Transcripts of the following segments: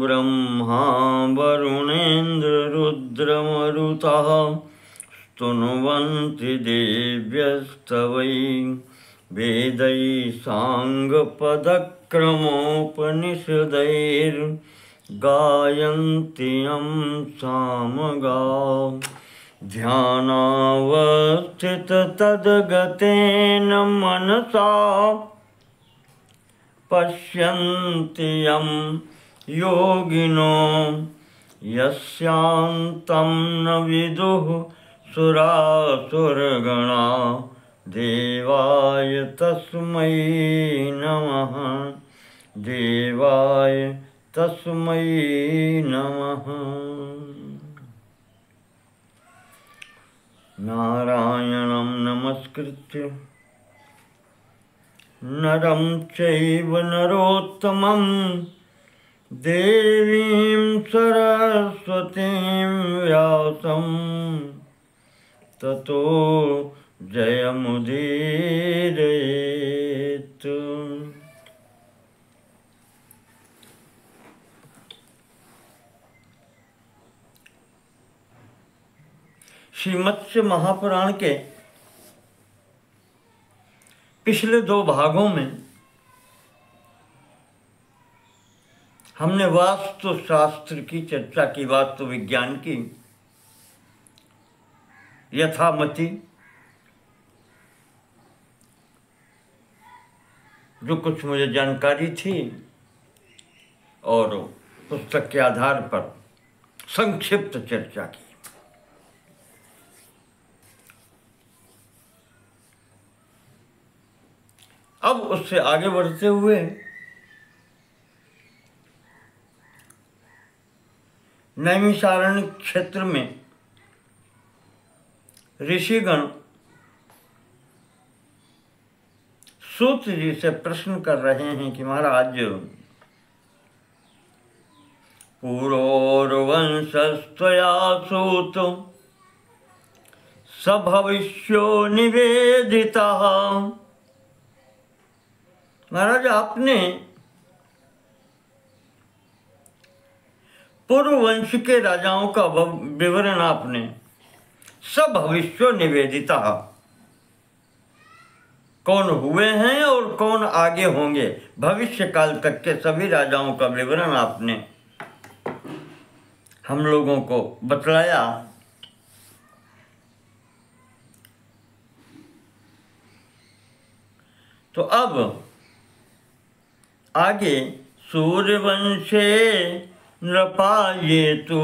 ब्रह्मा वरुणेन्द्ररुद्रमरुतः स्तुन्वन्ति देव्यस्तवै वेदैः साङ्गपदक्रमोपनिषदैर्गायन्ति यं सामगाः ध्यानावस्थिततद्गतेन मनसा पश्यन्ति यं योगिनो यस्यान्तं न विदुः सुरासुरगणा देवाय तस्मै नमः देवाय तस्मै नमः। नारायणं नमस्कृत्य नरं चैव नरोत्तमं देवीं सरस्वतीं व्यासं ततो जयमुदीरयेत्। श्रीमत्स्य महापुराण के पिछले 2 भागों में हमने वास्तु शास्त्र की चर्चा की, वास्तु विज्ञान की यथामति जो कुछ मुझे जानकारी थी और पुस्तक के आधार पर संक्षिप्त चर्चा की। अब उससे आगे बढ़ते हुए नैमिषारण्य क्षेत्र में ऋषिगण सूत जी से प्रश्न कर रहे हैं कि महाराज पुरोर्वंशस्त्वया सूत स भविष्यो निवेदितः। महाराज आपने पूर्व वंश के राजाओं का विवरण आपने सब भविष्य निवेदिता कौन हुए हैं और कौन आगे होंगे, भविष्य काल तक के सभी राजाओं का विवरण आपने हम लोगों को बतलाया। तो अब आगे सूर्यवंशे नृपायेतु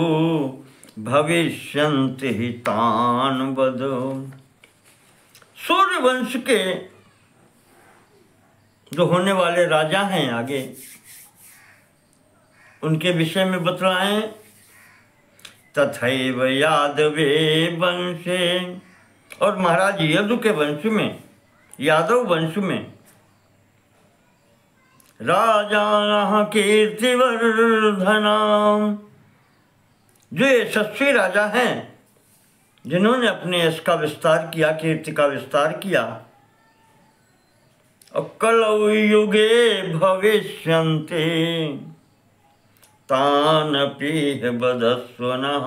भविष्यन्ति हितान् वद। सूर्यवंश के जो होने वाले राजा हैं आगे उनके विषय में बतलाएं। तथैव यादवे वंशे, और महाराज यदु के वंश में, यादव वंश में राजानः कीर्तिवर्धना, जो यशस्वी राजा हैं जिन्होंने अपने यश का विस्तार किया, कीर्ति का विस्तार किया। कलौ युगे भविष्यन्ति तानपि वदस्व नः,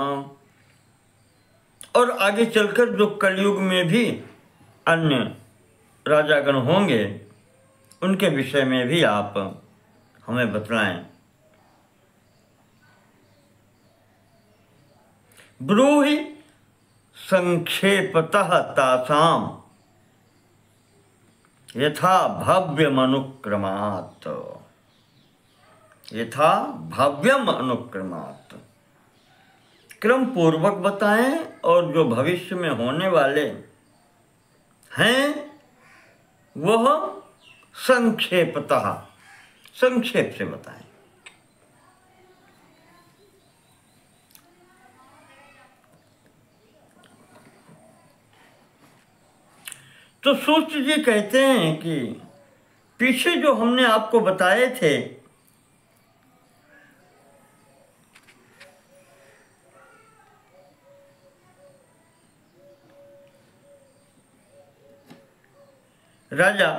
और आगे चलकर जो कलयुग में भी अन्य राजागण होंगे उनके विषय में भी आप हमें बतलाएं। ब्रूहि संक्षेपतः तासाम यथा भव्यम अनुक्रमात्, यथा भव्यम अनुक्रमात्, क्रम पूर्वक बताएं और जो भविष्य में होने वाले हैं वह संक्षेपतः, संक्षेप से बताएं। तो सूत जी कहते हैं कि पीछे जो हमने आपको बताए थे राजा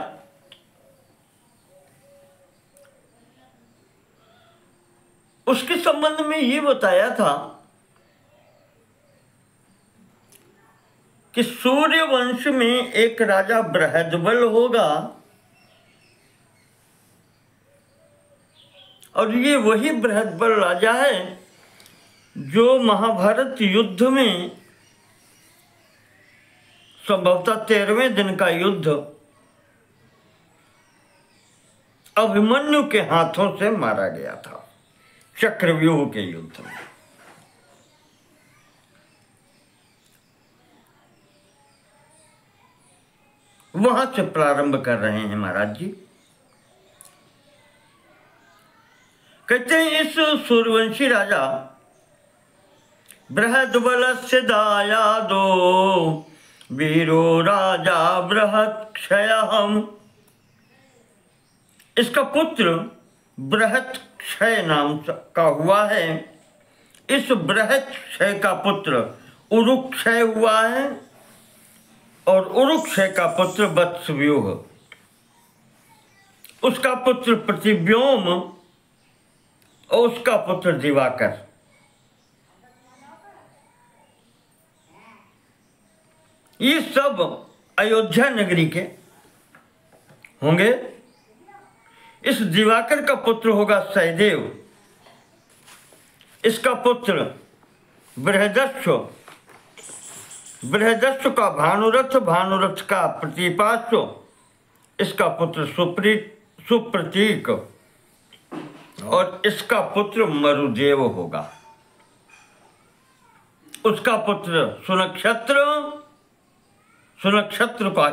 उसकी सब संबंध में ये बताया था कि सूर्य वंश में एक राजा बृहद्बल होगा, और ये वही बृहद्बल राजा है जो महाभारत युद्ध में संभवतः 13वें दिन का युद्ध अभिमन्यु के हाथों से मारा गया था, चक्रव्यूह के युद्ध में। वहां से प्रारंभ कर रहे हैं महाराज जी। कहते हैं इस सूर्यवंशी राजा बृहद्बलस्य दायादो वीरो राजा बृहत् क्षयः। इसका पुत्र बृहत् क्षय नाम का हुआ है। इस बृहत् क्षय का पुत्र उरुक्षय हुआ है, और उरुक्षय का पुत्र वत्सव्यूह, उसका पुत्र प्रतिव्योम, और उसका पुत्र दिवाकर। ये सब अयोध्या नगरी के होंगे। इस दिवाकर का पुत्र होगा सहदेव, इसका पुत्र बृहदस्व, बृहदस्व का भानुरथ, भानुरथ का प्रतिपास्व, इसका पुत्र सुप्रतीक, और इसका पुत्र मरुदेव होगा। उसका पुत्र सुनक्षत्र, सुनक्षत्र का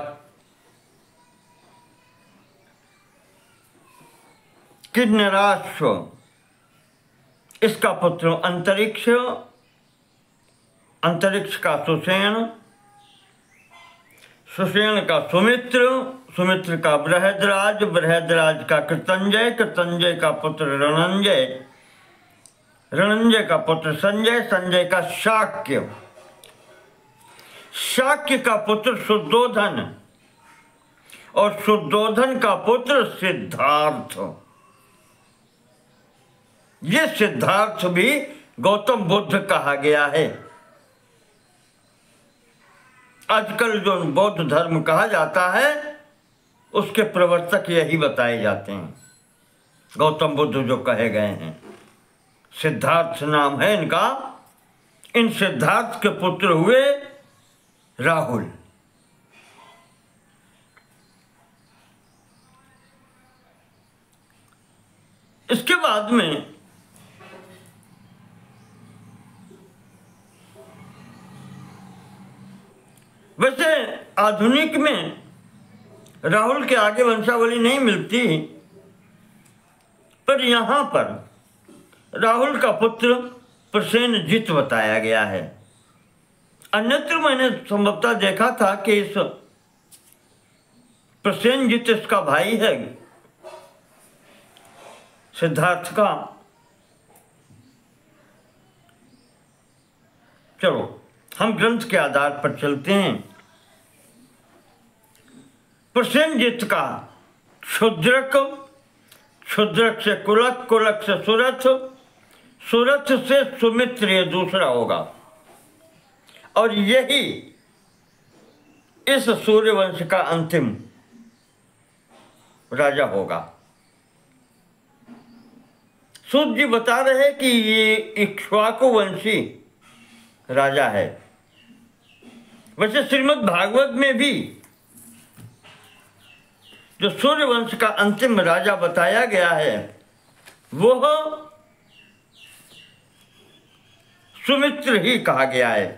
किन्नराश्व, इसका पुत्र अंतरिक्ष, अंतरिक्ष का सुषेण, सुषेण का सुमित्र, सुमित्र का बृहदराज, बृहदराज का कृतंजय, कृतंजय का पुत्र रणंजय, रणंजय का पुत्र संजय, संजय का शाक्य, शाक्य का पुत्र शुद्धोधन, और शुद्धोधन का पुत्र सिद्धार्थ। ये सिद्धार्थ भी गौतम बुद्ध कहा गया है। आजकल जो बौद्ध धर्म कहा जाता है उसके प्रवर्तक यही बताए जाते हैं, गौतम बुद्ध जो कहे गए हैं। सिद्धार्थ नाम है इनका। इन सिद्धार्थ के पुत्र हुए राहुल। इसके बाद में वैसे आधुनिक में राहुल के आगे वंशावली नहीं मिलती, पर यहां पर राहुल का पुत्र प्रसेनजित बताया गया है। अन्यत्र मैंने संभवतः देखा था कि इस प्रसेनजित इसका भाई है सिद्धार्थ का। चलो हम ग्रंथ के आधार पर चलते हैं। प्रसेनजित का क्षुद्रक, क्षुद्रक से कुलक, कुलक से सुरथ, सुरथ से सुमित्र, ये दूसरा होगा। और यही इस सूर्यवंश का अंतिम राजा होगा। सूत जी बता रहे कि ये इक्ष्वाकु वंशी राजा है। वैसे श्रीमद् भागवत में भी जो सूर्यवंश का अंतिम राजा बताया गया है वह सुमित्र ही कहा गया है।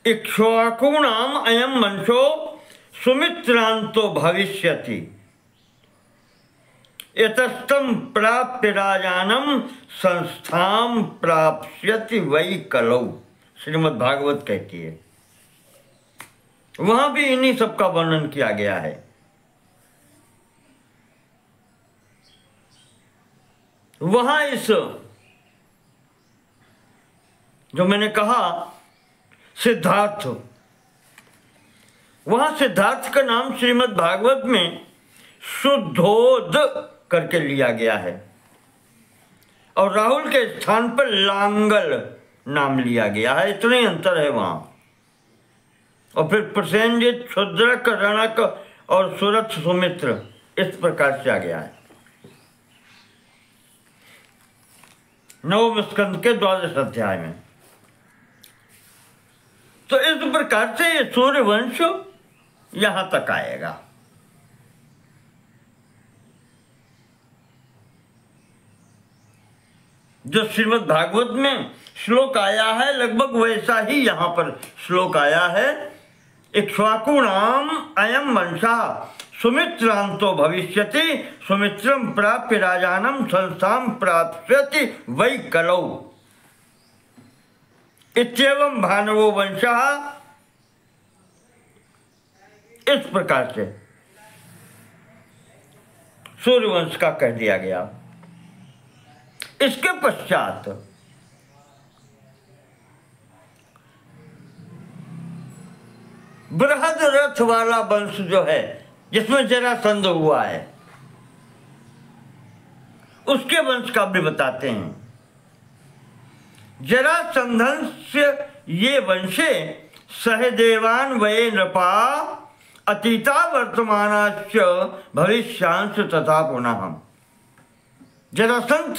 इक्ष्वाकूणाम अयम वंशो सुमित्रांतो भविष्यति एतस्तम प्राप्य राजानम संस्थाम प्राप्स्यति वै कलौ, श्रीमद् भागवत कहती है। वहां भी इन्हीं सब का वर्णन किया गया है। वहां इस जो मैंने कहा सिद्धार्थ, वहां सिद्धार्थ का नाम श्रीमद् भागवत में शुद्धोद करके लिया गया है और राहुल के स्थान पर लांगल नाम लिया गया है। इतना ही अंतर है वहां। और फिर प्रसेनजित, क्षुद्रक, रणक और सुरथ, सुमित्र इस प्रकार से आ गया है। नवम स्कंद के 12वें अध्याय में। तो इस प्रकार से ये सूर्यवंश यहां तक आएगा। जो श्रीमद् भागवत में श्लोक आया है लगभग वैसा ही यहां पर श्लोक आया है। इक्ष्वाकुणाम अयम वंशः सुमित्रांतो भविष्यति, सुमित्रम प्राप्य राजानम संस्थाम प्राप्स्यति वै कलौ। इत्येवं भानवो वंशः, इस प्रकार से सूर्यवंश का कह दिया गया। इसके पश्चात बृहद रथ वाला वंश जो है जिसमें जरासंध हुआ है, उसके वंश का भी बताते हैं। जरासंधस्य ये वंशे सहदेवान वये नृपा अतीता वर्तमानाश्च भविष्यांश तथा पुनः। जरासंध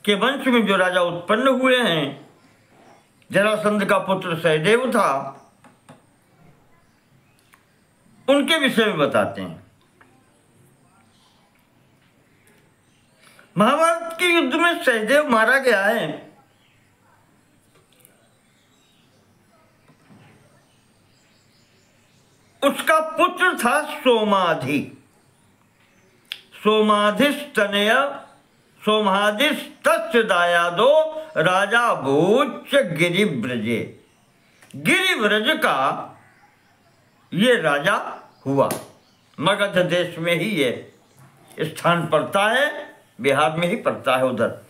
के वंश में जो राजा उत्पन्न हुए हैं, जरासंध का पुत्र सहदेव था, उनके विषय में बताते हैं। महाभारत के युद्ध में सहदेव मारा गया है। उसका पुत्र था सोमाधि। सोमाधिस्तनय सोमाधिस्तस्य दायादो राजा भूच गिरिव्रजे। गिरिव्रज का ये राजा हुआ। मगध देश में ही ये स्थान पड़ता है, बिहार में ही पड़ता है। उधर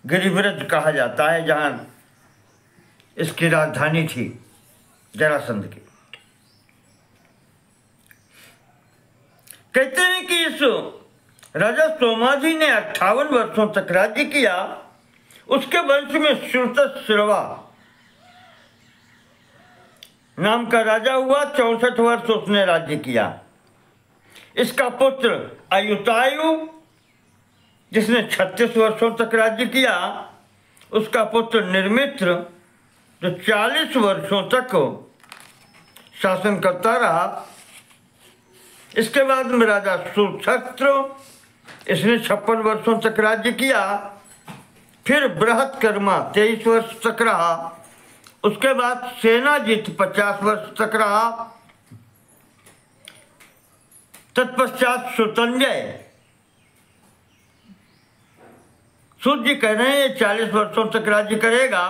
गिरिव्रज कहा जाता है जहां इसकी राजधानी थी जरासंध की। कहते हैं कि इस राजा सोमाधि ने 58 वर्षों तक राज्य किया। उसके वंश में श्रुतश्रवा नाम का राजा हुआ। 64 वर्ष उसने राज्य किया। इसका पुत्र अयुतायु, जिसने 36 वर्षों तक राज्य किया। उसका पुत्र निर्मित्र, जो 40 वर्षों तक शासन करता रहा। इसके बाद में राजा सुक्षत्र, इसने 56 वर्षों तक राज्य किया। फिर बृहत्कर्मा 23 वर्ष तक रहा। उसके बाद सेनाजीत 50 वर्ष तक रहा। तत्पश्चात सुतंजय, सूर्य कह रहे हैं 40 वर्षों तक राज्य करेगा।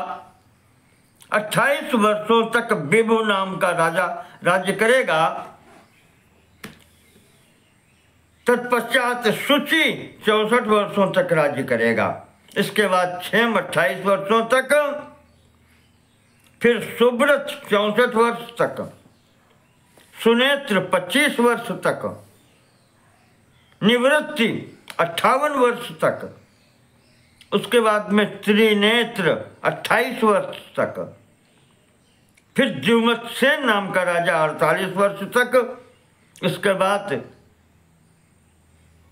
28 वर्षों तक विभु नाम का राजा राज्य करेगा। तत्पश्चात शुचि 64 वर्षों तक राज्य करेगा। इसके बाद क्षेम 28 वर्षों तक। फिर सुब्रत 64 वर्ष तक। सुनेत्र 25 वर्ष तक। निवृत्ति 58 वर्ष तक। उसके बाद में त्रिनेत्र 28 वर्ष तक। फिर द्युमत्सेन नाम का राजा 48 वर्ष तक। इसके बाद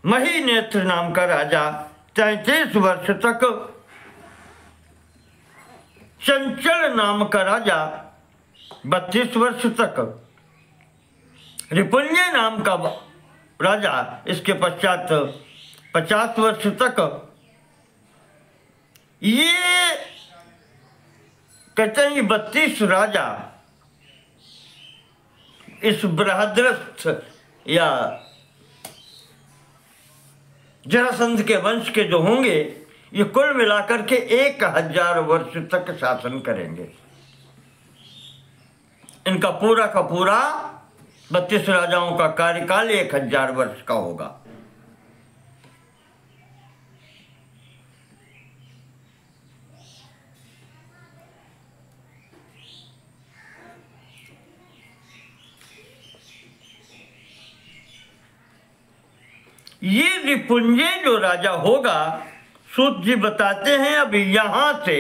महीनेत्र नाम का राजा 33 वर्ष तक। चंचल नाम का राजा 32 वर्ष तक। रिपुंजय नाम का राजा इसके पश्चात 50 वर्ष तक। ये कहते हैं 32 राजा इस बृहद्रथ या जरासंध के वंश के जो होंगे, ये कुल मिलाकर के 1000 वर्ष तक शासन करेंगे। इनका पूरा का पूरा 32 राजाओं का कार्यकाल 1000 वर्ष का होगा। ये रिपुंजय जो राजा होगा, सूत जी बताते हैं अब यहां से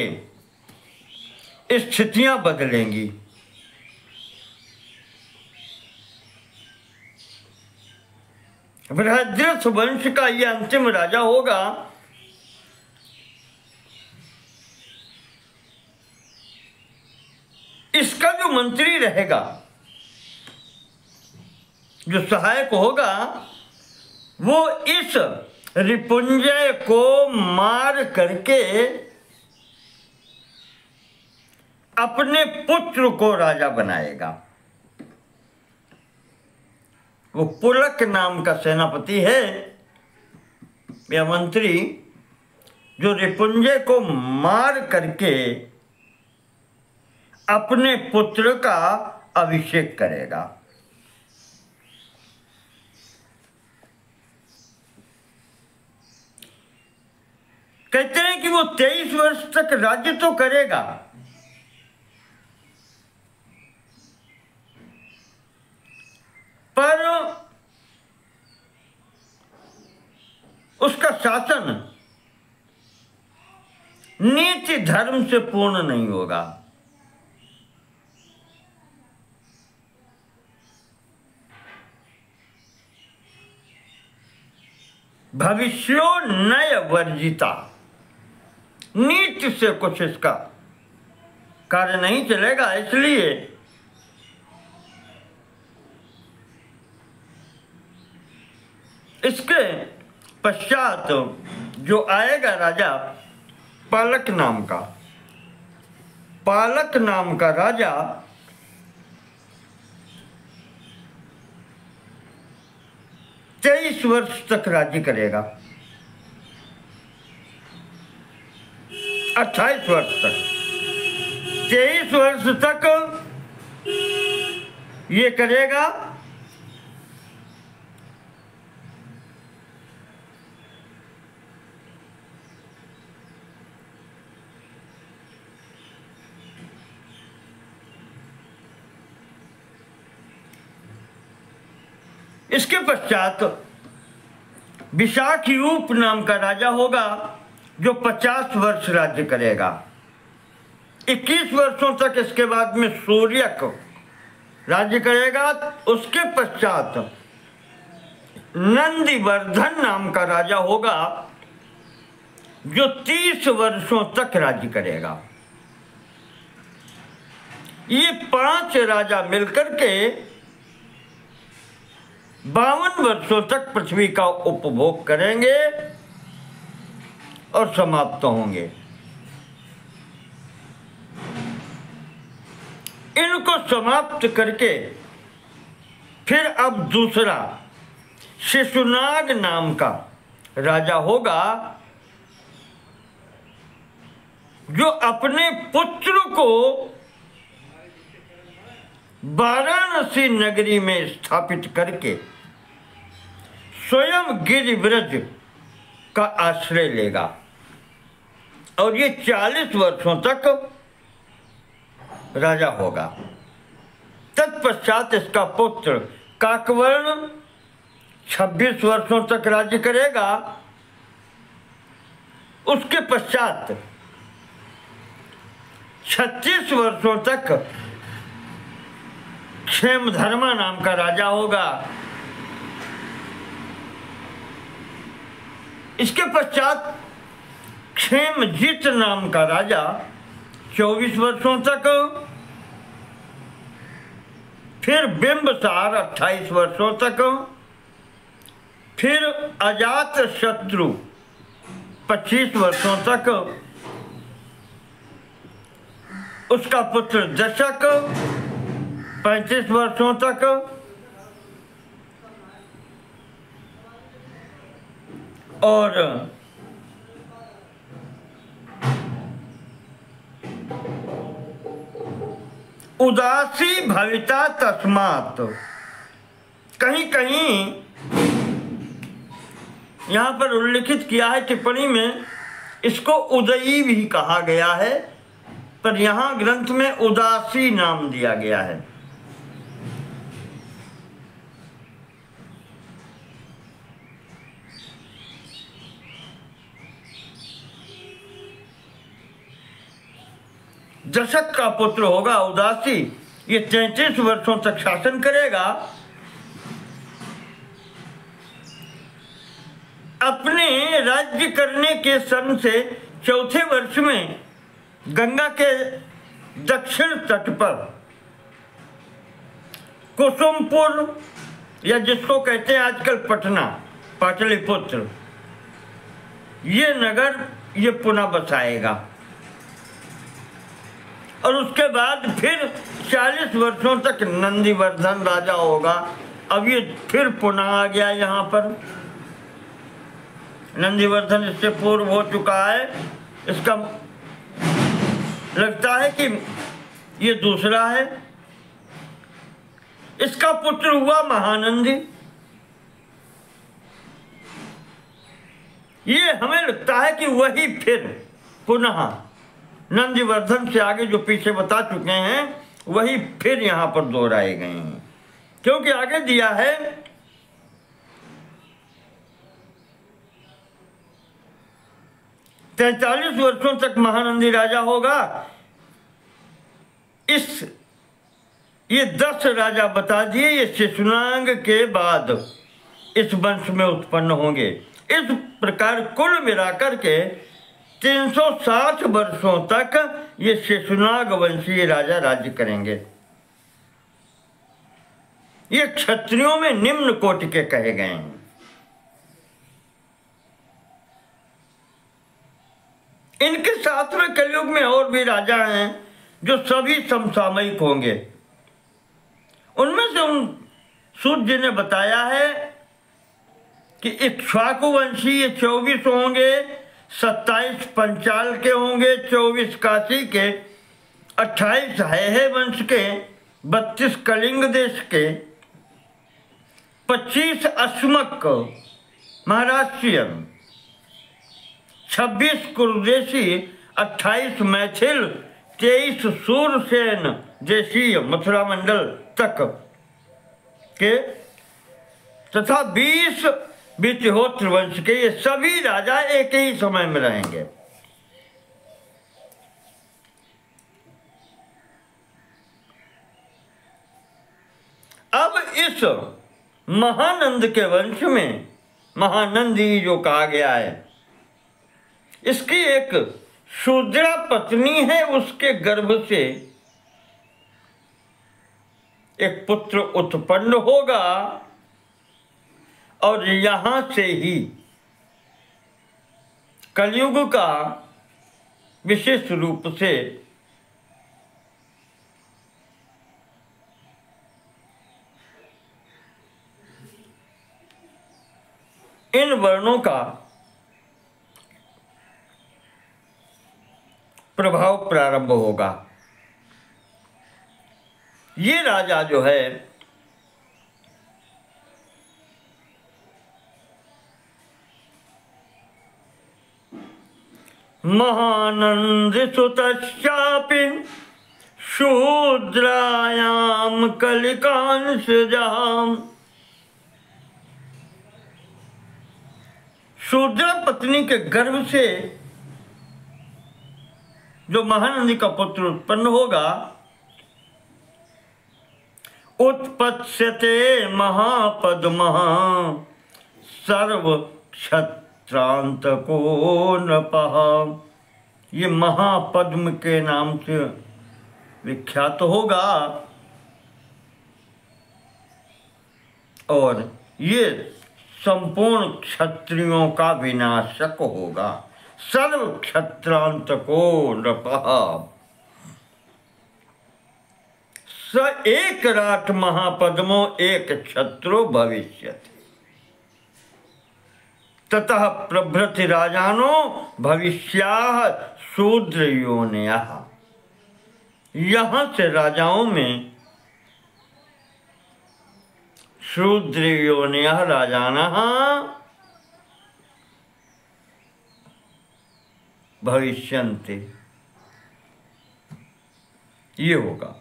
स्थितियां बदलेंगी। बृहद्रथ वंश का यह अंतिम राजा होगा। इसका जो मंत्री रहेगा, जो सहायक होगा, वो इस रिपुंजय को मार करके अपने पुत्र को राजा बनाएगा। वो पुलक नाम का सेनापति है या मंत्री, जो रिपुंजय को मार करके अपने पुत्र का अभिषेक करेगा। कहते हैं कि वो 23 वर्ष तक राज्य तो करेगा, पर उसका शासन नीति धर्म से पूर्ण नहीं होगा। भविष्यो नय वर्जिता, नीति से कुछ इसका कार्य नहीं चलेगा। इसलिए इसके पश्चात जो आएगा राजा पालक नाम का राजा, तेईस वर्ष तक राज्य करेगा। 28 वर्ष तक, 23 वर्ष तक ये करेगा। इसके पश्चात विशाखयूप नाम का राजा होगा, जो 50 वर्ष राज्य करेगा। 21 वर्षों तक इसके बाद में सूर्यक राज्य करेगा। उसके पश्चात नंदिवर्धन नाम का राजा होगा, जो 30 वर्षों तक राज्य करेगा। ये 5 राजा मिलकर के 52 वर्षों तक पृथ्वी का उपभोग करेंगे और समाप्त होंगे। इनको समाप्त करके फिर अब दूसरा शिशुनाग नाम का राजा होगा, जो अपने पुत्र को वाराणसी नगरी में स्थापित करके स्वयं गिरिव्रज का आश्रय लेगा और ये 40 वर्षों तक राजा होगा। तत्पश्चात इसका पुत्र काकवर्ण 26 वर्षों तक राज्य करेगा। उसके पश्चात 36 वर्षों तक क्षेमधर्मा नाम का राजा होगा। इसके पश्चात क्षेमजित नाम का राजा 24 वर्षों तक, फिर बिंबसार 28 वर्षों तक, फिर अजात शत्रु 25 वर्षों तक, उसका पुत्र दशक 35 वर्षों तक, और उदासी भविता तस्मात्, कहीं कहीं यहां पर उल्लिखित किया है टिप्पणी में, इसको उदयी भी कहा गया है, पर यहां ग्रंथ में उदासी नाम दिया गया है। दशक का पुत्र होगा उदासी, ये 33 वर्षों तक शासन करेगा। अपने राज्य करने के सन से चौथे वर्ष में गंगा के दक्षिण तट पर कुसुमपुर, या जिसको कहते हैं आजकल पटना, पाटलिपुत्र, ये नगर ये पुनः बसाएगा। और उसके बाद फिर 40 वर्षों तक नंदीवर्धन राजा होगा। अब ये फिर पुनः आ गया यहाँ पर। नंदीवर्धन इससे पूर्व हो चुका है। इसका लगता है कि ये दूसरा है। इसका पुत्र हुआ महानंदी। ये हमें लगता है कि वही फिर पुनः नंदीवर्धन से आगे जो पीछे बता चुके हैं वही फिर यहां पर दोहराए गए हैं, क्योंकि आगे दिया है 43 वर्षों तक महानंदी राजा होगा। ये 10 राजा बता दिए, ये शिशुनाग के बाद इस वंश में उत्पन्न होंगे। इस प्रकार कुल मिलाकर के 360 वर्षों तक ये शिशुनाग वंशीय राजा राज्य करेंगे। ये क्षत्रियों में निम्न कोटि के कहे गए हैं। इनके साथ में कलयुग में और भी राजा हैं जो सभी समसामयिक होंगे। उनमें से उन सूत जी ने बताया है कि इक्ष्वाकु वंशी ये 24 होंगे, 27 पंचाल के होंगे, 24 काशी के, 28 है वंश के, 32 कलिंग देश के, 25 अश्मक महाराष्ट्रियन, 26 कुरुदेशी, 28 मैथिल, 23 सूरसेन देशीय मथुरा मंडल तक के, तथा 20 वितिहोत्र वंश के। ये सभी राजा एक ही समय में रहेंगे। अब इस महानंद के वंश में महानंदी जो कहा गया है, इसकी एक शूद्रा पत्नी है, उसके गर्भ से एक पुत्र उत्पन्न होगा और यहां से ही कलयुग का विशेष रूप से इन वर्णों का प्रभाव प्रारंभ होगा। ये राजा जो है महानंद सुतश्चापि शूद्रायाम कलिकांशजाम। शूद्र पत्नी के गर्भ से जो महानंदी का पुत्र उत्पन्न होगा, उत्पत्स्यते महापद्मः सर्व क्षत्रांतको नपः। ये महापद्म के नाम से विख्यात होगा और ये संपूर्ण क्षत्रियों का विनाशक होगा। सर्व क्षत्रांतको नपः। स एक राट महापद्मो एक क्षत्रो भविष्यति ततः प्रभृति राजानो भविष्याः शूद्र योनयः। यहां से राजाओं में शूद्र योनयः राजानः भविष्यन्ति, ये होगा।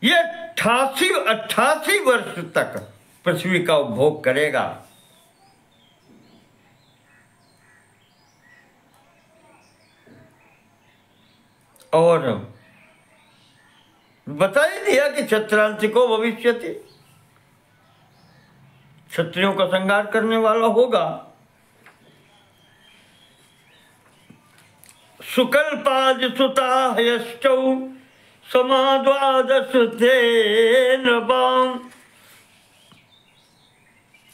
ये 88 वर्ष तक पृथ्वी का उपभोग करेगा। और बता ही दिया कि क्षत्रांतिको भविष्यति, क्षत्रियों का संहार करने वाला होगा। सुकल्पादिसुता यश्चौ समाद्वादश थे नृपाम्।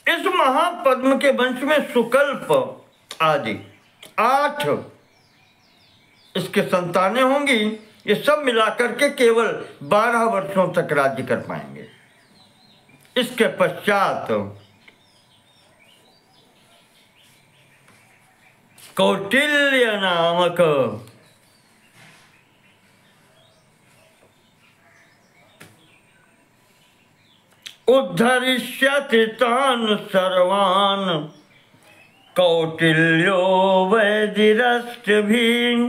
इस महापद्म के वंश में सुकल्प आदि 8 इसके संतानें होंगी। ये सब मिलाकर के केवल 12 वर्षों तक राज्य कर पाएंगे। इसके पश्चात कौटिल्य नामक उद्धरिष्यति तान् सर्वान् कौटिल्यो वैदिरष्टभिः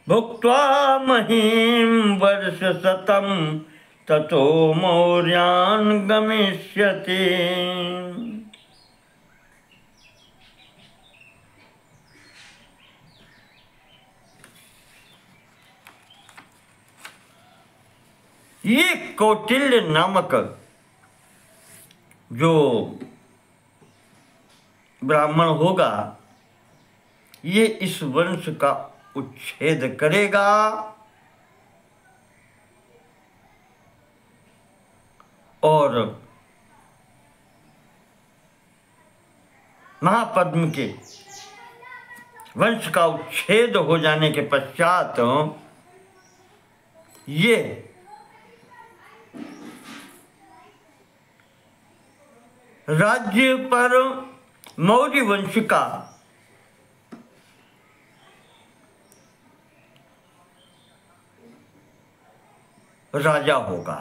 भुक्त्वा महीं वर्षशतं ततो मौर्यान् गमिष्यति। ये कौटिल्य नामक जो ब्राह्मण होगा, ये इस वंश का उच्छेद करेगा और महापद्म के वंश का उच्छेद हो जाने के पश्चात ये राज्य पर मौर्य वंश का राजा होगा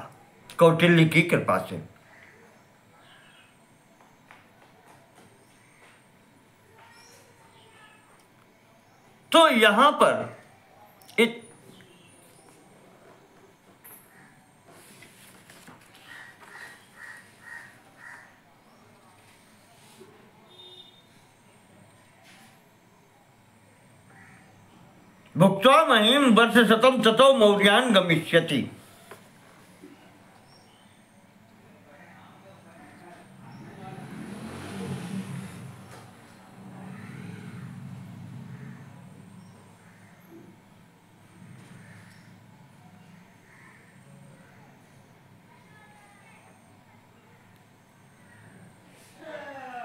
कौटिल्य की कृपा से। तो यहां पर भुक्त्वा महीं वर्षशतं ततो मौर्यान् गमिष्यति।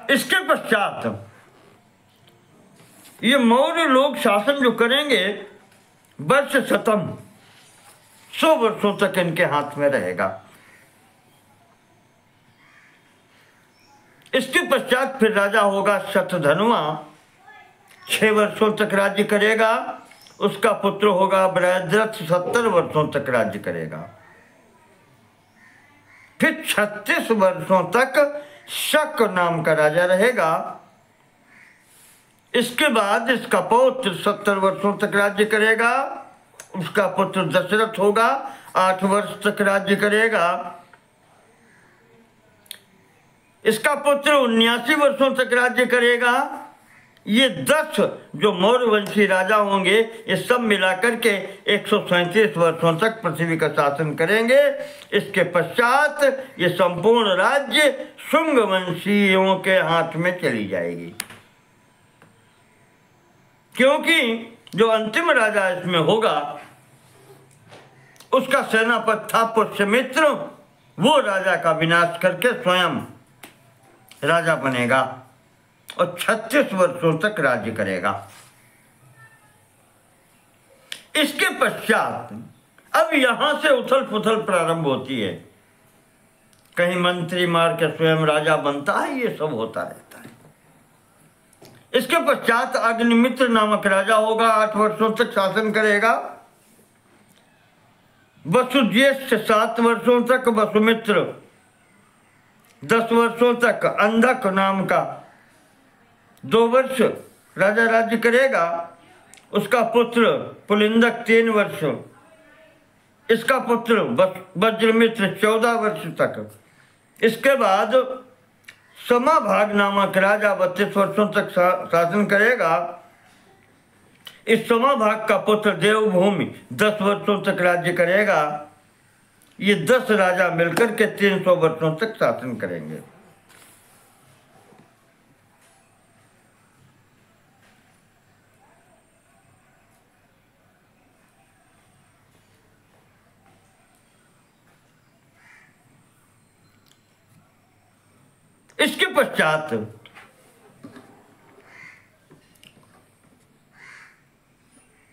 इसके पश्चात ये मौर्य लोग शासन जो करेंगे वर्ष शतम 100 वर्षों तक इनके हाथ में रहेगा। इसके पश्चात फिर राजा होगा शतधन्वा, 6 वर्षों तक राज्य करेगा। उसका पुत्र होगा बृहद्रथ, 70 वर्षों तक राज्य करेगा। फिर 36 वर्षों तक शक नाम का राजा रहेगा। इसके बाद इसका पौत्र 70 वर्षों तक राज्य करेगा। उसका पुत्र दशरथ होगा, 8 वर्ष तक राज्य करेगा। इसका पुत्र 79 वर्षों तक राज्य करेगा। ये 10 जो मौर्य वंशी राजा होंगे, ये सब मिलाकर के 137 वर्षों तक पृथ्वी का शासन करेंगे। इसके पश्चात ये संपूर्ण राज्य शुंग वंशियों के हाथ में चली जाएगी, क्योंकि जो अंतिम राजा इसमें होगा उसका सेनापति था पुष्यमित्र। वो राजा का विनाश करके स्वयं राजा बनेगा और 36 वर्षों तक राज्य करेगा। इसके पश्चात अब यहां से उथल पुथल प्रारंभ होती है। कहीं मंत्री मार के स्वयं राजा बनता है, ये सब होता रहता है। इसके पश्चात अग्निमित्र नामक राजा होगा, 8 वर्षों तक शासन करेगा। वसुज्येष्ठ 7 वर्षों तक, वसुमित्र 10 वर्षों तक, अंधक नाम का 2 वर्ष राजा राज्य करेगा। उसका पुत्र पुलिंदक 3 वर्ष, इसका पुत्र वज्रमित्र 14 वर्ष तक। इसके बाद समाभाग नामक राजा 32 वर्षों तक शासन करेगा। इस समाभाग का पुत्र देवभूमि 10 वर्षों तक राज्य करेगा। ये 10 राजा मिलकर के 300 वर्षों तक शासन करेंगे। इसके पश्चात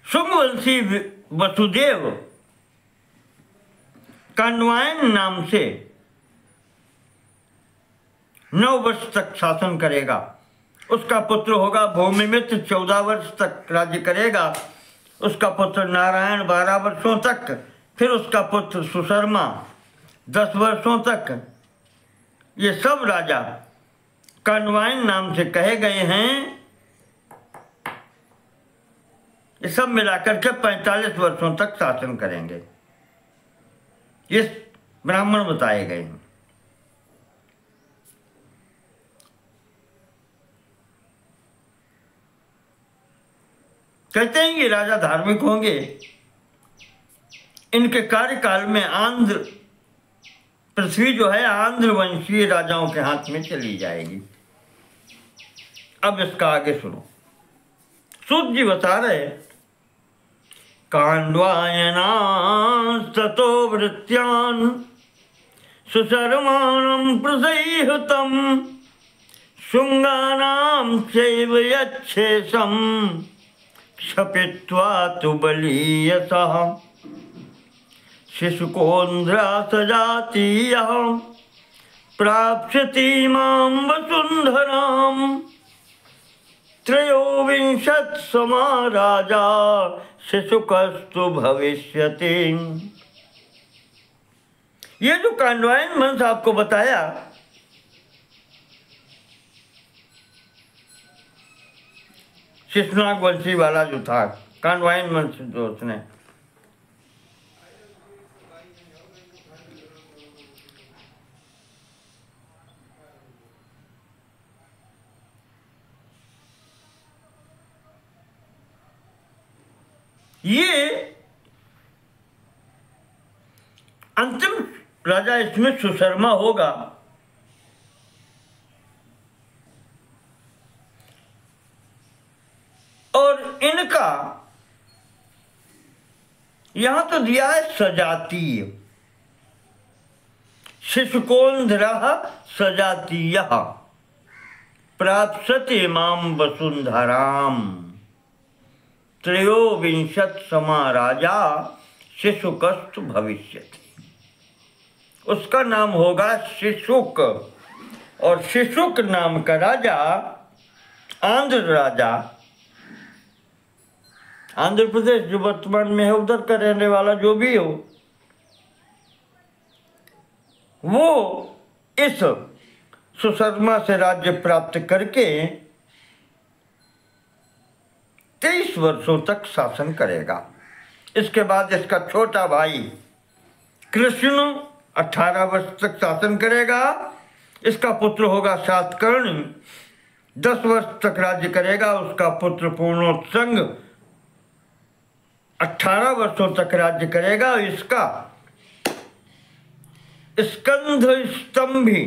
शुंगवंशी वसुदेव कांडवायन नाम से 9 वर्ष तक शासन करेगा। उसका पुत्र होगा भूमिमित्र, 14 वर्ष तक राज्य करेगा। उसका पुत्र नारायण 12 वर्षों तक, फिर उसका पुत्र सुशर्मा 10 वर्षों तक। ये सब राजा कांडवायन नाम से कहे गए हैं। ये सब मिलाकर के 45 वर्षों तक शासन करेंगे। ये ब्राह्मण बताए गए हैं। कहते हैं ये राजा धार्मिक होंगे। इनके कार्यकाल में आंध्र पृथ्वी जो है आंध्र वंशीय राजाओं के हाथ में चली जाएगी। अब इसका आगे सुनो। सूत जी बता रहे, कांडवायनास्ततो वृत्यान् सुशर्माणं प्रसह्यतं शुंगानां चैव यच्छेषं क्षपित्वा तु बलीयसः शिशुकोन्द्रा सजातीयः प्राप्स्यति मां वसुन्धरां त्रयोविंशत्समा राजा शिशुकस्तु भविष्यति। ये जो कांडवायन वंश आपको बताया, शिशुनाग वंशी वाला जो था, कांडवायन वंश जो उसने, ये अंतिम राजा इसमें सुशर्मा होगा। और इनका यहां तो दिया है सजातीय, शिशुकोन्धरः सजातीयः प्राप्स्यति मां वसुन्धराम् त्रयोविंशत्समा राजा शिशुकस्तु भविष्यति। उसका नाम होगा शिशुक। और शिशुक नाम का राजा आंध्र राजा, आंध्र प्रदेश जो वर्तमान में है उधर का रहने वाला जो भी हो, वो इस सुशर्मा से राज्य प्राप्त करके 23 वर्षों तक शासन करेगा। इसके बाद इसका छोटा भाई कृष्ण 18 वर्ष तक शासन करेगा। इसका पुत्र होगा सातकर्णी, 10 वर्ष तक राज्य करेगा। उसका पुत्र पूर्णोत्संग 18 वर्षों तक राज्य करेगा। इसका स्कंध स्तंभी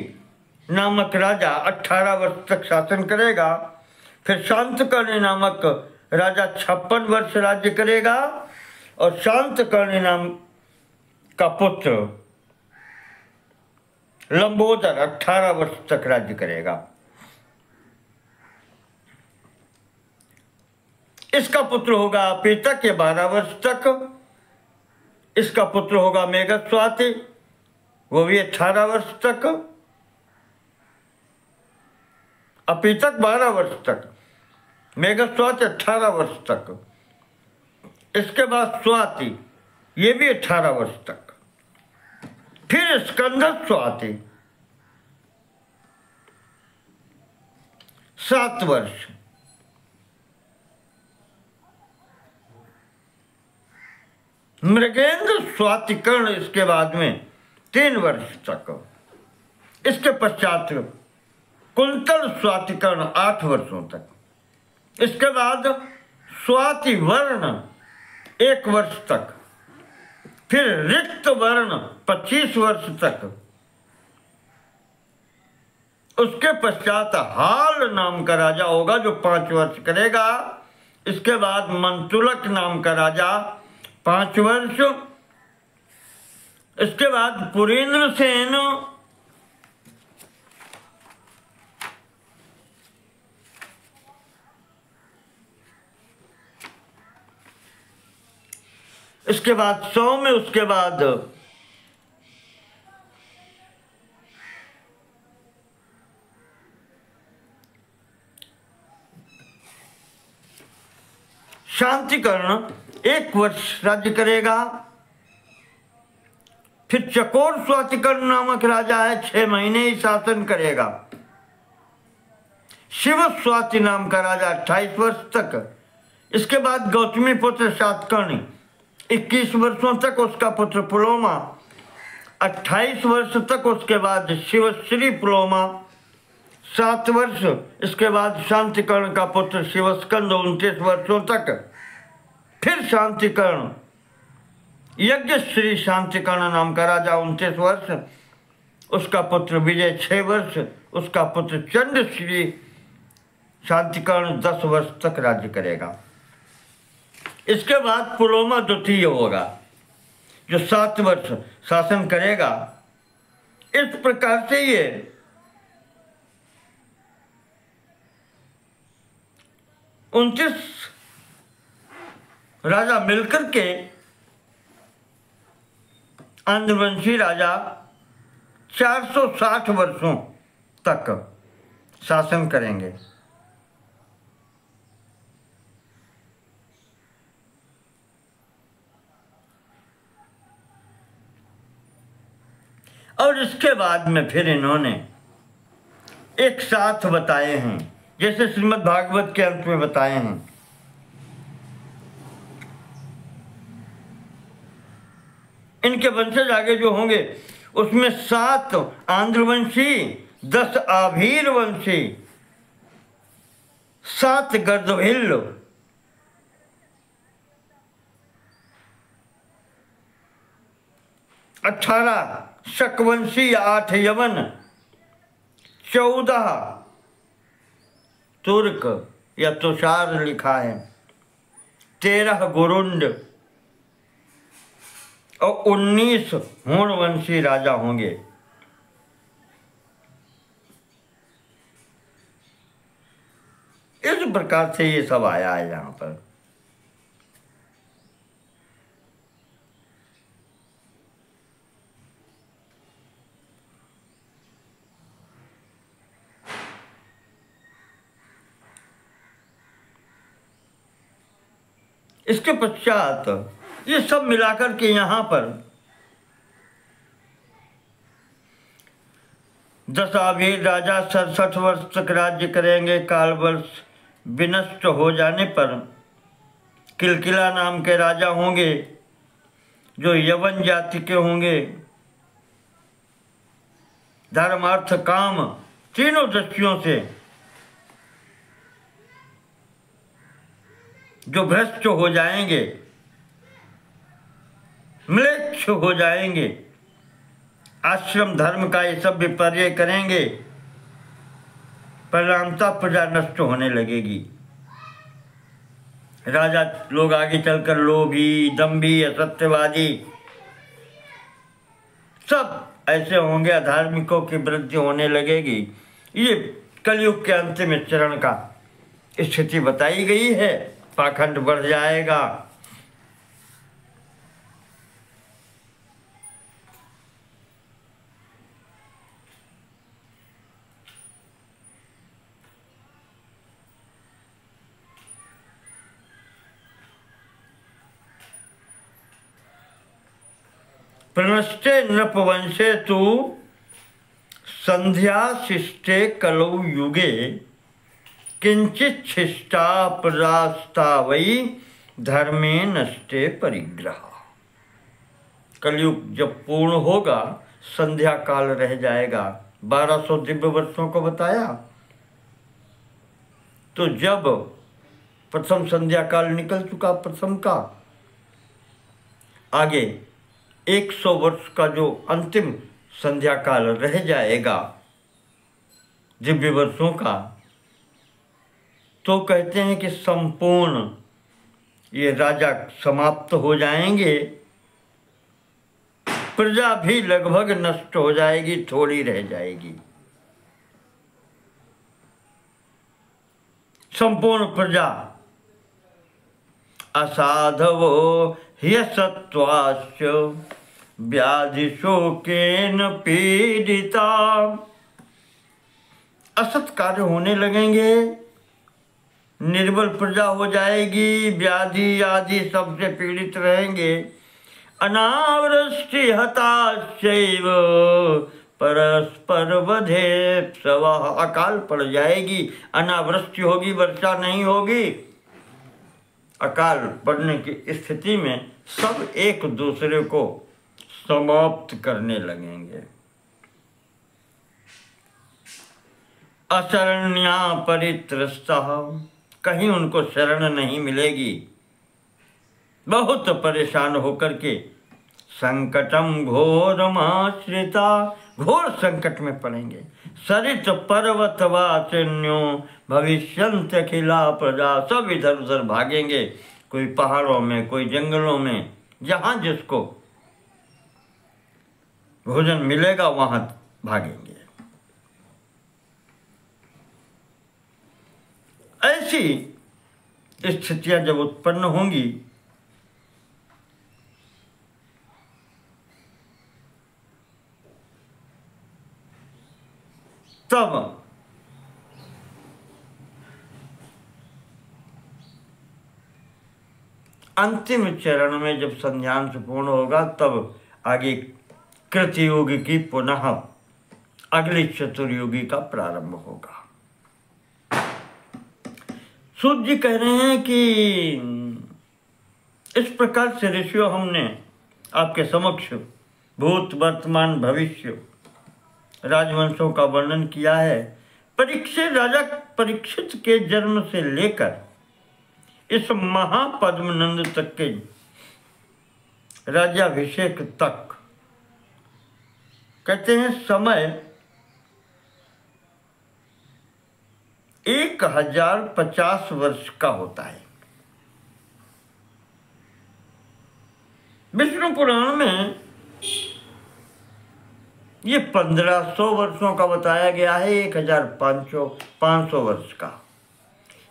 नामक राजा 18 वर्ष तक शासन करेगा। फिर शांतकर्णी नामक राजा 56 वर्ष राज्य करेगा। और शांतकर्णी नाम का पुत्र लंबोदर 18 वर्ष तक राज्य करेगा। इसका पुत्र होगा अपेतक 12 वर्ष तक। इसका पुत्र होगा मेघस्वाति, वो भी 18 वर्ष तक। अपेतक 12 वर्ष तक, मेघस्वाति 18 वर्ष तक। इसके बाद स्वाति, ये भी 18 वर्ष तक। फिर स्कंदस्वाति 7 वर्ष। मृगेंद्र स्वातिकर्ण इसके बाद में 3 वर्ष तक। इसके पश्चात कुंतल स्वातिकर्ण 8 वर्षों तक। इसके बाद स्वाति वर्ण 1 वर्ष तक, फिर रिक्त वर्ण 25 वर्ष तक, उसके पश्चात हाल नाम का राजा होगा जो 5 वर्ष करेगा। इसके बाद मंतुलक नाम का राजा 5 वर्ष। इसके बाद पुरेंद्र सेन, इसके बाद सौम्य, उसके बाद शांतिकर्ण 1 वर्ष राज्य करेगा। फिर चकोर स्वातिकर्ण नामक राजा है, 6 महीने ही शासन करेगा। शिव स्वाति नाम का राजा 28 वर्ष तक। इसके बाद गौतमी पुत्र शातकर्णी 21 वर्षों तक, उसका पुत्र पुलोमा 28 वर्ष तक। उसके बाद शिवश्री पुलोमा 7 वर्ष। इसके बाद शांतिकर्ण का पुत्र शिवस्कंद 29 वर्षों तक। फिर शांतिकर्ण यज्ञश्री शांतिकर्ण नाम का राजा 29 वर्ष। उसका पुत्र विजय 6 वर्ष। उसका पुत्र चंद्रश्री शांतिकर्ण 10 वर्ष तक राज्य करेगा। इसके बाद पुलोमा द्वितीय होगा जो 7 वर्ष शासन करेगा। इस प्रकार से ये 29 राजा मिलकर के आंध्रवंशी राजा 460 वर्षों तक शासन करेंगे। और इसके बाद में फिर इन्होंने एक साथ बताए हैं, जैसे श्रीमद् भागवत के अंत में बताए हैं। इनके वंशज आगे जो होंगे उसमें 7 आंध्रवंशी, 10 आभीर वंशी, 7 गर्दभिल्ल, 18 शकवंशी, 8 यवन, 14 तुर्क या तुषार लिखा है, 13 गुरुंड और 19 होणवंशी राजा होंगे। इस प्रकार से ये सब आया है यहाँ पर। इसके पश्चात ये सब मिलाकर के यहाँ पर 10 आभीर राजा 67 वर्ष तक राज्य करेंगे। काल वर्ष विनष्ट हो जाने पर किलकिला नाम के राजा होंगे जो यवन जाति के होंगे। धर्म अर्थ काम तीनों दृष्टियों से जो भ्रष्ट हो जाएंगे, म्लेच्छ हो जाएंगे, आश्रम धर्म का ये सब विपर्य करेंगे, परिणामतः प्रजा नष्ट होने लगेगी। राजा लोग आगे चलकर लोभी, दंभी, असत्यवादी सब ऐसे होंगे, अधार्मिकों की वृद्धि होने लगेगी। ये कलयुग के अंतिम चरण का स्थिति बताई गई है। पाखंड बढ़ जाएगा। प्रनष्टे नृपवंशे तु संध्या शिष्टे कलौ युगे किंचित शिष्टा परास्ता वही धर्मे नष्टे परिग्रह। कलयुग जब पूर्ण होगा, संध्या काल रह जाएगा। 1200 दिव्य वर्षों को बताया। तो जब प्रथम संध्या काल निकल चुका प्रथम का। आगे 100 वर्ष का जो अंतिम संध्या काल रह जाएगा दिव्य वर्षों का, तो कहते हैं कि संपूर्ण ये राजा समाप्त हो जाएंगे, प्रजा भी लगभग नष्ट हो जाएगी, थोड़ी रह जाएगी। संपूर्ण प्रजा असाधवो ह्यसत्वाश्च व्याधि शोकेन पीड़िता। असत कार्य होने लगेंगे, निर्बल प्रजा हो जाएगी, व्याधि आदि सबसे पीड़ित रहेंगे। अनावृष्टि हताश्चैव परस्पर वधे सवः। अकाल पड़ जाएगी, अनावृष्टि होगी, वर्षा नहीं होगी। अकाल पड़ने की स्थिति में सब एक दूसरे को समाप्त करने लगेंगे। अशरण्या परित्रस्तः, कहीं उनको शरण नहीं मिलेगी, बहुत परेशान होकर के संकटम घोरमाश्रिता, घोर संकट में पड़ेंगे। सरित पर्वत वाचिन्यो भविष्यन्त अखिला प्रजा, सब इधर उधर भागेंगे, कोई पहाड़ों में, कोई जंगलों में, जहाँ जिसको भोजन मिलेगा वहाँ भागेंगे। ऐसी स्थितियां जब उत्पन्न होंगी तब अंतिम चरण में जब संध्यांश पूर्ण होगा तब आगे कृतयुग की पुनः अगली चतुर्युगी का प्रारंभ होगा। सूत जी कह रहे हैं कि इस प्रकार से ऋषियों हमने आपके समक्ष भूत वर्तमान भविष्य राजवंशों का वर्णन किया है। परीक्षित राजा परीक्षित के जन्म से लेकर इस महापद्मनंद तक के राज्याभिषेक तक कहते हैं समय 1050 वर्ष का होता है। विष्णु पुराण में ये 1500 वर्षों का बताया गया है, 1500 वर्ष का।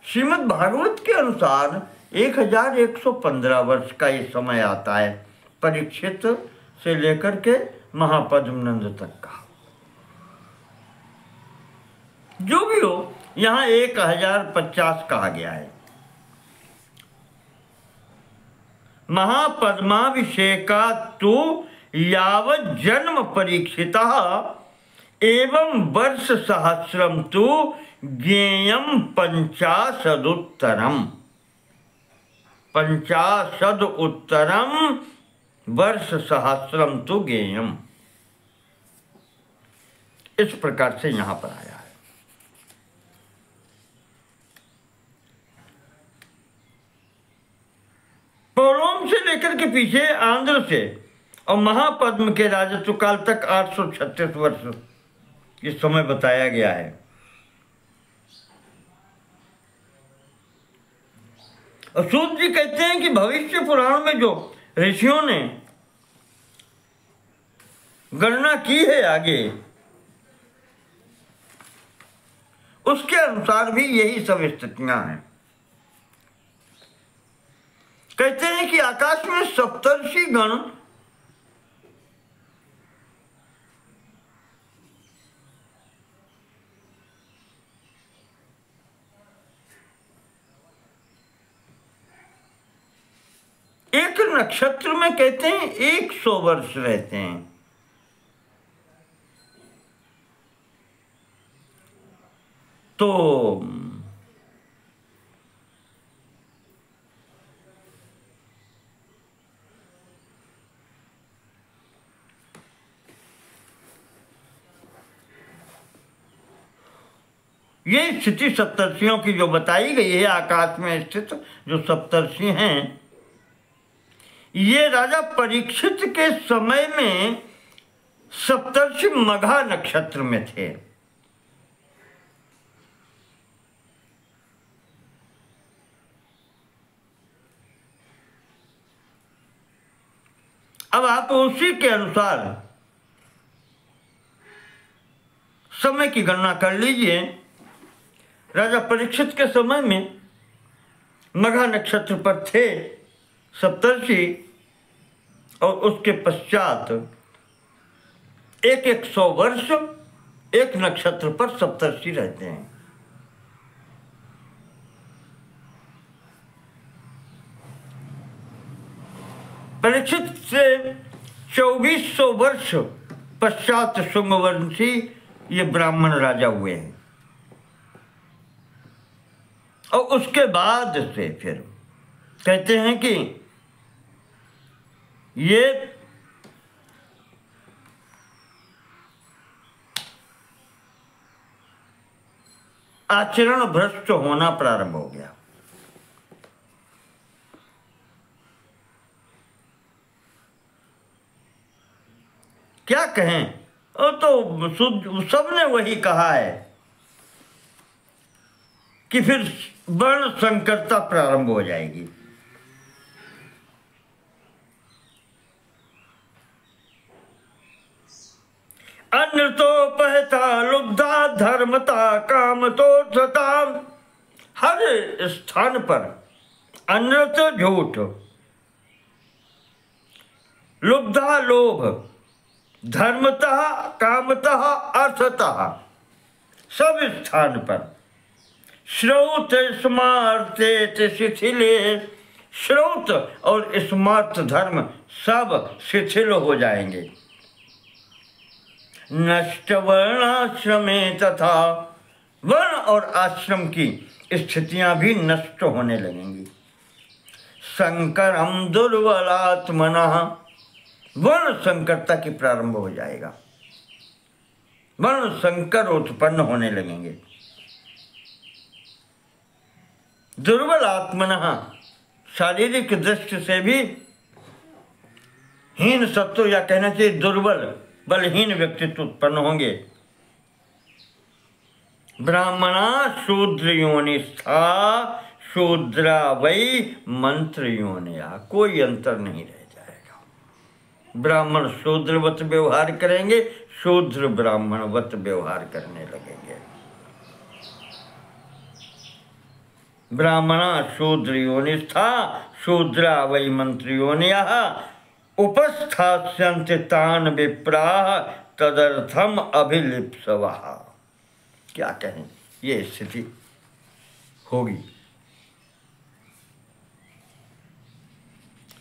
श्रीमद् भागवत के अनुसार 1115 वर्ष का ये समय आता है, परीक्षित से लेकर के महापद्मनंद तक का। जो भी हो, यहाँ 1050 कहा गया है। महापद्माभिषेका तो यावत् जन्म परीक्षिता एवं वर्ष सहस्रम तो ज्ञेयम 50 उत्तरम वर्ष सहस्रम तो ज्ञेयम। इस प्रकार से यहां पर आया है। पौलोम से लेकर के पीछे आंध्र से और महापद्म के राजत्व काल तक 836 वर्ष ये समय बताया गया है। और सूत जी कहते हैं कि भविष्य पुराण में जो ऋषियों ने गणना की है आगे, उसके अनुसार भी यही सब स्थितियां हैं। कहते हैं कि आकाश में सप्तर्षि गण एक नक्षत्र में कहते हैं 100 वर्ष रहते हैं। तो ये स्थिति सप्तर्षियों की जो बताई गई है, आकाश में स्थित जो सप्तर्षि हैं, ये राजा परीक्षित के समय में सप्तर्षि मघा नक्षत्र में थे। अब आप उसी के अनुसार समय की गणना कर लीजिए। राजा परीक्षित के समय में मघा नक्षत्र पर थे सप्तर्षि, और उसके पश्चात 100 वर्ष एक नक्षत्र पर सप्तर्षि रहते हैं। परीक्षित से 2400 वर्ष पश्चात शुंगवंशी ये ब्राह्मण राजा हुए हैं, और उसके बाद से फिर कहते हैं कि ये आचरण भ्रष्ट होना प्रारंभ हो गया। क्या कहें, वो तो सबने वही कहा है कि फिर वर्ण संकरता प्रारंभ हो जाएगी। अन्न तो पहता लुब्धा धर्मता काम तो सता। हर स्थान पर अन्न तो झूठ, लुब्धा लोभ, धर्मतः कामतः अर्थतः, सब स्थान पर श्रौत स्मार्ते शिथिले, श्रौत और स्मार्त धर्म सब शिथिल हो जाएंगे। नष्ट वर्णाश्रमे तथा, वर्ण और आश्रम की स्थितियां भी नष्ट होने लगेंगी। संकरम दुर्बलात्मनः, वर्ण संकरता की प्रारंभ हो जाएगा, वर्ण संकर उत्पन्न होने लगेंगे। दुर्बल आत्मनः, शारीरिक दृष्टि से भी हीन सत्व, या कहना चाहिए दुर्बल बलहीन व्यक्तित्व उत्पन्न होंगे। ब्राह्मणा शूद्र योनिस्था, शूद्रा वै मंत्र योनिया, कोई अंतर नहीं रह जाएगा। ब्राह्मण शूद्रवत व्यवहार करेंगे, शूद्र ब्राह्मणवत व्यवहार करने लगेंगे। ब्राह्मणा शूद्र योनिस्था, शूद्रा वै मंत्र योनिया, उपस्थास्यन्ति तान विप्राः तदर्थम अभिलिप्सवः। क्या कहें, ये स्थिति होगी।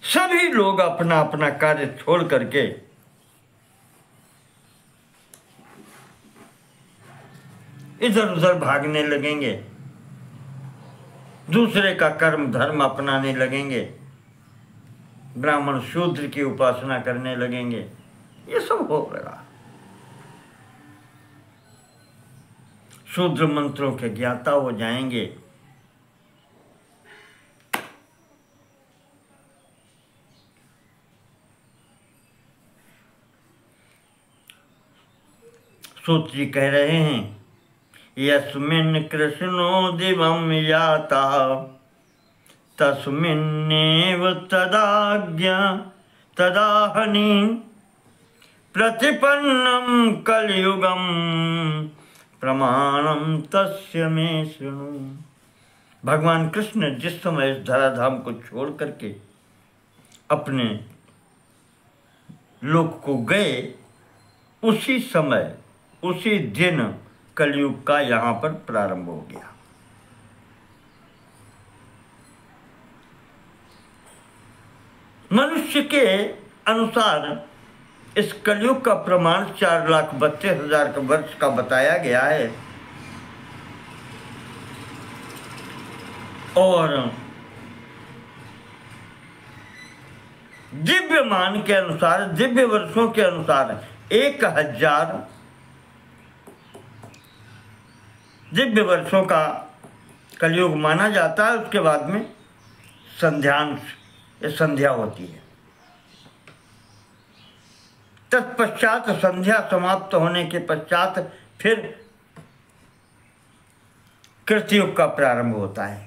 सभी लोग अपना अपना कार्य छोड़ करके इधर उधर भागने लगेंगे, दूसरे का कर्म धर्म अपनाने लगेंगे, ब्राह्मण शूद्र की उपासना करने लगेंगे। ये सब होगा। शूद्र मंत्रों के ज्ञाता हो जाएंगे। सूत जी कह रहे हैं, यस्मिन् कृष्णो दिवं याता तस्मिन्नेव तदाज्ञा तदाहनि प्रतिपन्नं कलियुगं प्रमाणं तस्य मे शृणु। भगवान कृष्ण जिस समय इस धराधाम को छोड़ करके अपने लोक को गए, उसी समय उसी दिन कलयुग का यहाँ पर प्रारंभ हो गया। मनुष्य के अनुसार इस कलयुग का प्रमाण 4,32,000 के वर्ष का बताया गया है, और दिव्य मान के अनुसार, दिव्य वर्षों के अनुसार 1,000 दिव्य वर्षों का कलयुग माना जाता है। उसके बाद में संध्यांश या संध्या होती है। तत्पश्चात संध्या समाप्त होने के पश्चात फिर कृतयुग का प्रारंभ होता है।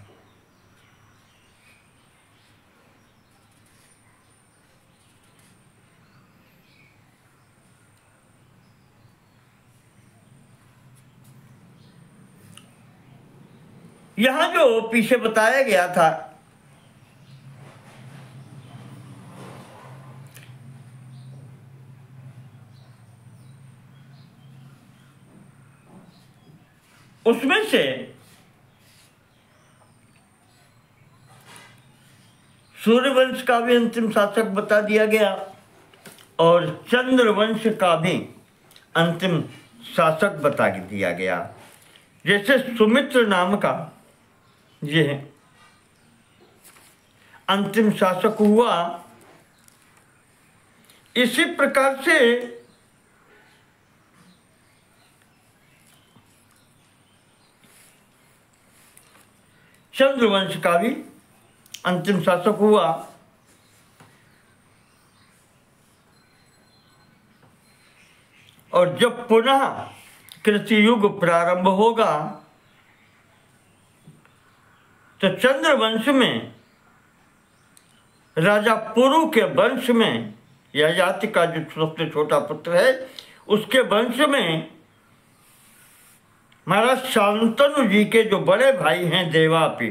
यहां जो पीछे बताया गया था उसमें से सूर्यवंश का भी अंतिम शासक बता दिया गया और चंद्रवंश का भी अंतिम शासक बता दिया गया। जैसे सुमित्र नाम का यह अंतिम शासक हुआ, इसी प्रकार से चंद्रवंश का भी अंतिम शासक हुआ। और जब पुनः कृतयुग प्रारंभ होगा तो चंद्रवंश में राजा पुरु के वंश में ययाति का जो सबसे छोटा पुत्र है उसके वंश में महाराज शांतनु जी के जो बड़े भाई हैं देवापी,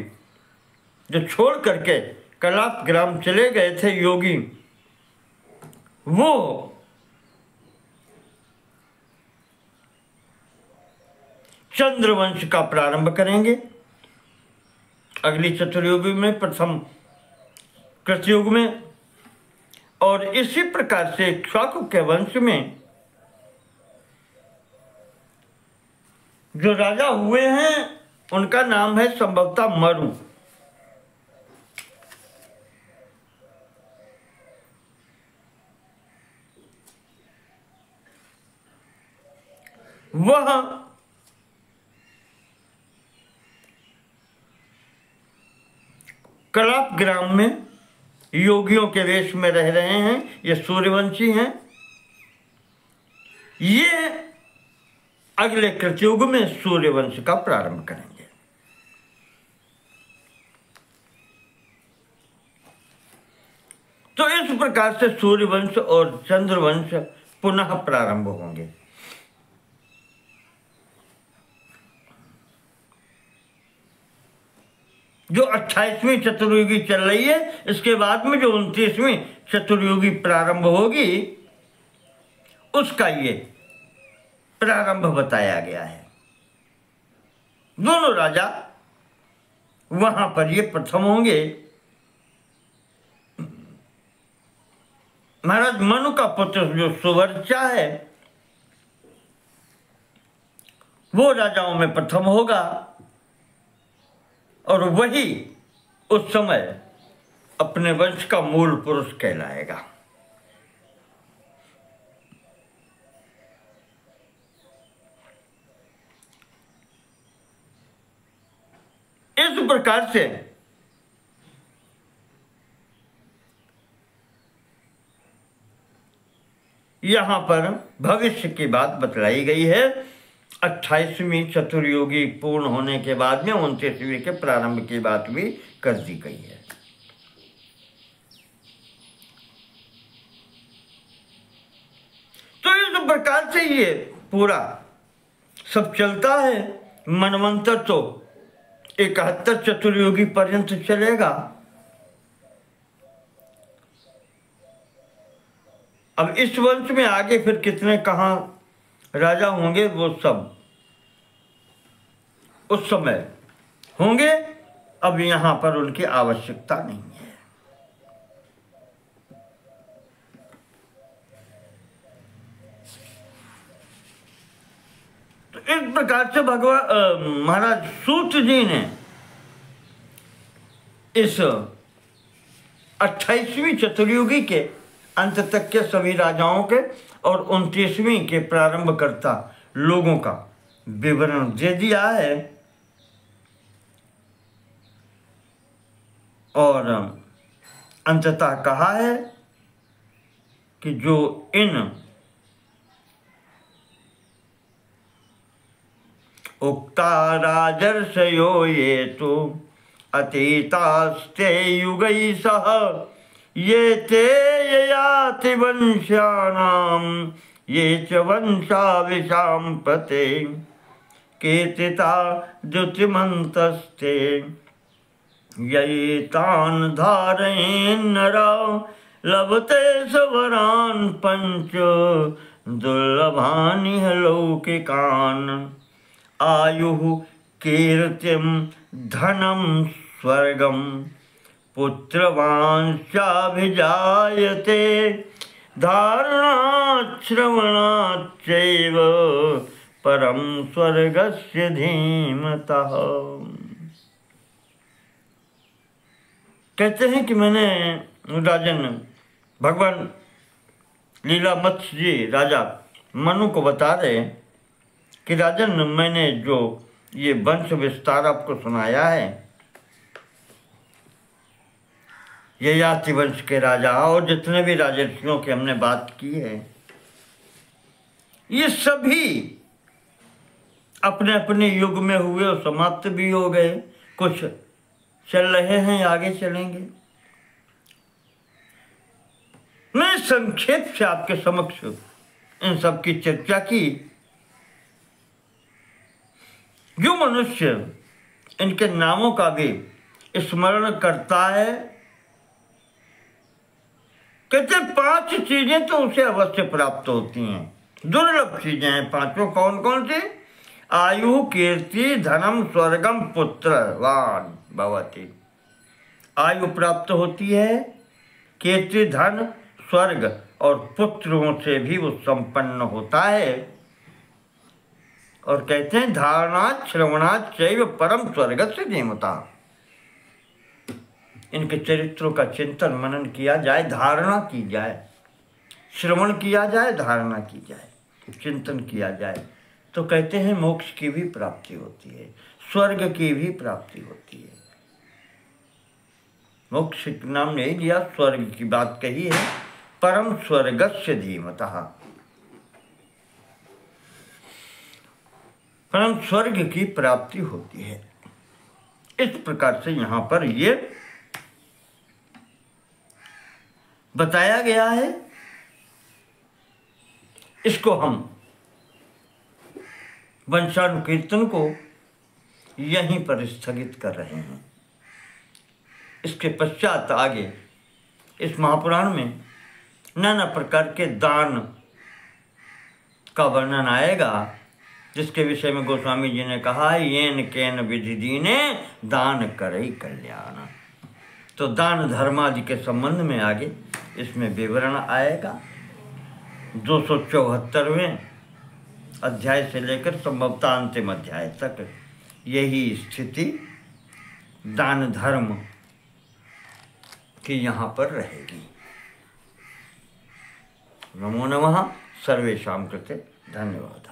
जो छोड़ करके कलाप ग्राम चले गए थे योगी, वो चंद्रवंश का प्रारंभ करेंगे अगली चतुर्युगी में, प्रथम कृतयुग में। और इसी प्रकार से इक्ष्वाकु के वंश में जो राजा हुए हैं उनका नाम है संभवतः मरु। वह कलाप ग्राम में योगियों के वेश में रह रहे हैं। ये सूर्यवंशी हैं। ये अगले कृतयुग में सूर्यवंश का प्रारंभ करेंगे। तो इस प्रकार से सूर्यवंश और चंद्रवंश पुनः प्रारंभ होंगे। जो 28वीं चतुर्युगी चल रही है, इसके बाद में जो 29वीं चतुर्युगी प्रारंभ होगी उसका ये प्रारंभ बताया गया है। दोनों राजा वहां पर ये प्रथम होंगे। महाराज मनु का पुत्र जो सुवर्चा है वो राजाओं में प्रथम होगा और वही उस समय अपने वंश का मूल पुरुष कहलाएगा। इस प्रकार से यहां पर भविष्य की बात बतलाई गई है। 28वीं चतुर्युगी पूर्ण होने के बाद में 29वीं के प्रारंभ की बात भी कर दी गई है। तो इस प्रकार से ये पूरा सब चलता है। मनवंतर तो 71 चतुर्युगी पर्यंत चलेगा। अब इस वंश में आगे फिर कितने कहां राजा होंगे वो सब उस समय होंगे। अब यहां पर उनकी आवश्यकता नहीं है। तो इस प्रकार से भगवान महाराज सूत जी ने इस 28वीं चतुर्युगी के अंत तक के सभी राजाओं के और 29वीं के प्रारंभकर्ता लोगों का विवरण दे दिया है और अंततः कहा है कि जो इन उक्ता राजर्षयो ये तो अतीतास्ते युगैः सह ये ते ययाति वंशानां ये च वंशा विशाम्पते कीर्तिता द्युतिमन्तस्ते ययितान् धारयेन्नरा लभते सवरान् पंच दुर्लभानि लौकिकान् आयुः कीर्तिं धनं स्वर्गं पुत्रवांशाभिजायते धारणात् श्रवणाच्चैव परं स्वर्गस्य धीमतः। कहते हैं कि मैंने राजन भगवान लीला मत्स्य जी राजा मनु को बता रहे कि राजन मैंने जो ये वंश विस्तार आपको सुनाया है, ययाति वंश के राजा और जितने भी राजर्षियों की हमने बात की है, ये सभी अपने अपने युग में हुए और समाप्त भी हो गए, कुछ चल रहे हैं, आगे चलेंगे। मैं संक्षेप से आपके समक्ष इन सब की चर्चा की। जो मनुष्य इनके नामों का भी स्मरण करता है, कहते 5 चीजें तो उसे अवश्य प्राप्त होती हैं। दुर्लभ चीजें हैं पांचों। कौन कौन सी? आयु, कीर्ति, धनम, स्वर्गम, पुत्रवान भवति। आयु प्राप्त होती है, कीर्ति, धन, स्वर्ग और पुत्रों से भी वो संपन्न होता है। और कहते हैं धारणात् श्रवणात् चैव परम स्वर्गस्य धीमता। इनके चरित्रों का चिंतन मनन किया जाए, धारणा की जाए, श्रवण किया जाए, धारणा की जाए, चिंतन किया जाए, तो कहते हैं मोक्ष की भी प्राप्ति होती है, स्वर्ग की भी प्राप्ति होती है। मोक्ष नाम नहीं दिया, स्वर्ग की बात कही है। परम स्वर्गस्य धीमतः, परम स्वर्ग की प्राप्ति होती है। इस प्रकार से यहाँ पर ये बताया गया है। इसको हम वंशानुकीर्तन को यहीं पर स्थगित कर रहे हैं। इसके पश्चात आगे इस महापुराण में नाना प्रकार के दान का वर्णन आएगा, जिसके विषय में गोस्वामी जी ने कहा येन केन विधि दीने दान करई कल्याण। तो दान धर्मादि के संबंध में आगे इसमें विवरण आएगा। 274वें अध्याय से लेकर संभवतः अंतिम अध्याय तक यही स्थिति दान धर्म की यहाँ पर रहेगी। नमो नमः। सर्वेषां कृते धन्यवाद।